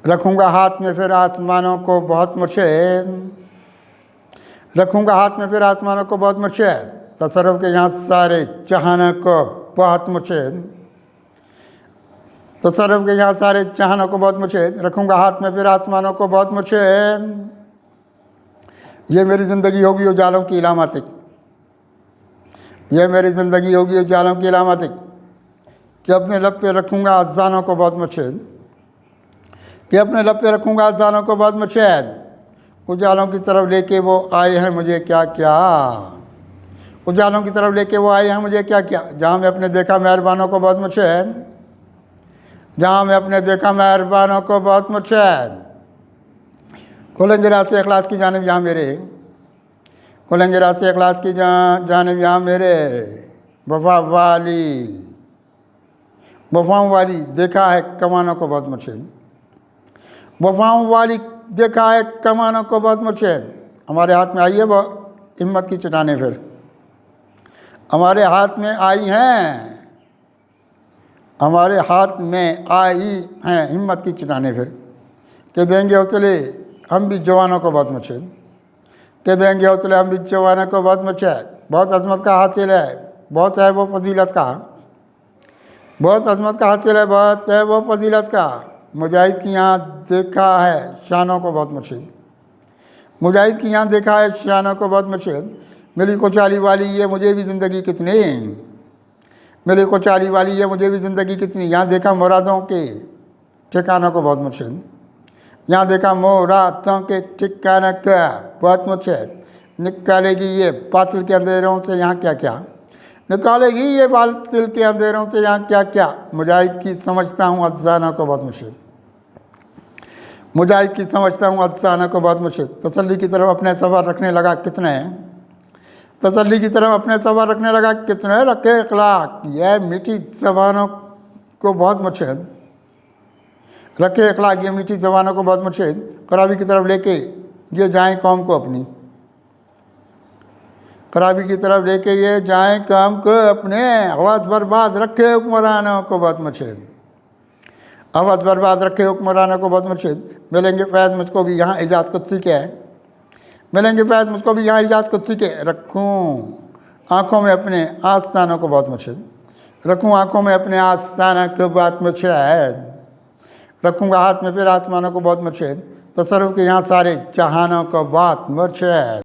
रखूँगा हाथ में फिर आसमानों को बहुत मुर्शिद, रखूँगा हाथ में फिर आसमानों को बहुत मुर्शिद, तसर्रुफ के यहाँ सारे जहानों को बहुत मुर्शिद, तसर्रुफ के यहाँ सारे जहानों को बहुत मुर्शिद, रखूँगा हाथ में फिर आसमानों को बहुत मुर्शिद। ये मेरी ज़िंदगी होगी उजालों की इलामातिक, ये मेरी ज़िंदगी होगी उजालों की इलामातिक, कि अपने लब पे रखूँगा अज़ानों को बहुत मुर्शिद, कि अपने लब पे रखूँगा अज़ानों को बहुत मुर्शिद। उजालों की तरफ लेके वो आए हैं मुझे क्या क्या, उजालों की तरफ लेके वो आए हैं मुझे क्या क्या, जहाँ मैं अपने देखा मेहरबानों को बहुत मुर्शिद, जहाँ मैं अपने देखा मेहरबानों को बहुत मुर्शिद। खुलेंगे रास्ते इखलास की जानिब यहाँ मेरे, खुलेंगे रास्ते इखलास की जानिब यहाँ मेरे, वफ़ाओं वाली देखा है कमानों को बहुत मुर्शिद, वफ़ाओं वाली देखा है कमानों को बहुत मुर्शिद। हमारे हाथ में आई है वो हिम्मत की चट्टानें, फिर हमारे हाथ में आई हैं, हमारे हाथ में आई हैं हिम्मत की चट्टानें, फिर के देंगे हौसले हम भी जवानों को बहुत मुर्शिद, के देंगे हौसले हम भी जवानों को बहुत मुर्शिद। बहुत अजमत का हासिल है, बहुत है वो फजीलत का, बहुत अजमत का हासिल है, बहुत है वो फजीलत का। मुजाहिद की यहाँ देखा है शानों को बहुत मुर्शिद, मुजाहिद की यहाँ देखा है शानों को बहुत मुर्शिद। मिली कोचाली वाली ये मुझे भी ज़िंदगी कितनी, मिली कोचाली वाली ये मुझे भी ज़िंदगी कितनी, यहाँ देखा मुरादों के ठिकानों को बहुत मुर्शिद, यहाँ देखा मुरादों के ठिकानों का बहुत मुर्शिद। निकालेगी ये बातिल के अंधेरों से यहाँ क्या क्या, निकालेगी ये बातिल के अंधेरों से यहाँ क्या क्या। मुजाहिद की समझता हूँ अज़ाना को बहुत मुर्शिद, मुजाहिद की समझता हूँ अज़ाना को बहुत मुर्शिद। तसल्ली की तरफ अपने सफ़र रखने लगा कितने, तसल्ली की तरफ अपने सफ़र रखने लगा कितने। रखे अखलाक ये मीठी ज़बानों को बहुत मुर्शिद, रखे अखलाक ये मीठी ज़बानों को बहुत मुर्शिद। खराबी की तरफ लेके ये जाएं कौम को अपनी, खराबी की तरफ लेके ये जाएं कौम को अपने। आवाज़ बर्बाद रखे हुक्मरानों को बहुत मुर्शिद, आवाज़ बर्बाद रखे हुक्मरानों को बहुत मुर्शिद। मिलेंगे फैज़ मुझको भी यहाँ इजाज़ कुत्सी के, मिलेंगे फैज़ मुझको भी यहाँ इजाज़ कुत्सी के। रखूँ आँखों में अपने आस्तानों को बहुत मुर्शिद, रखूँ आँखों में अपने आस्ताना को बहुत मुर्शिद। रखूँगा हाथ में फिर आसमानों को बहुत मुर्शिद, तसर्रुफ के यहाँ सारे जहानों को बहुत मुर्शिद।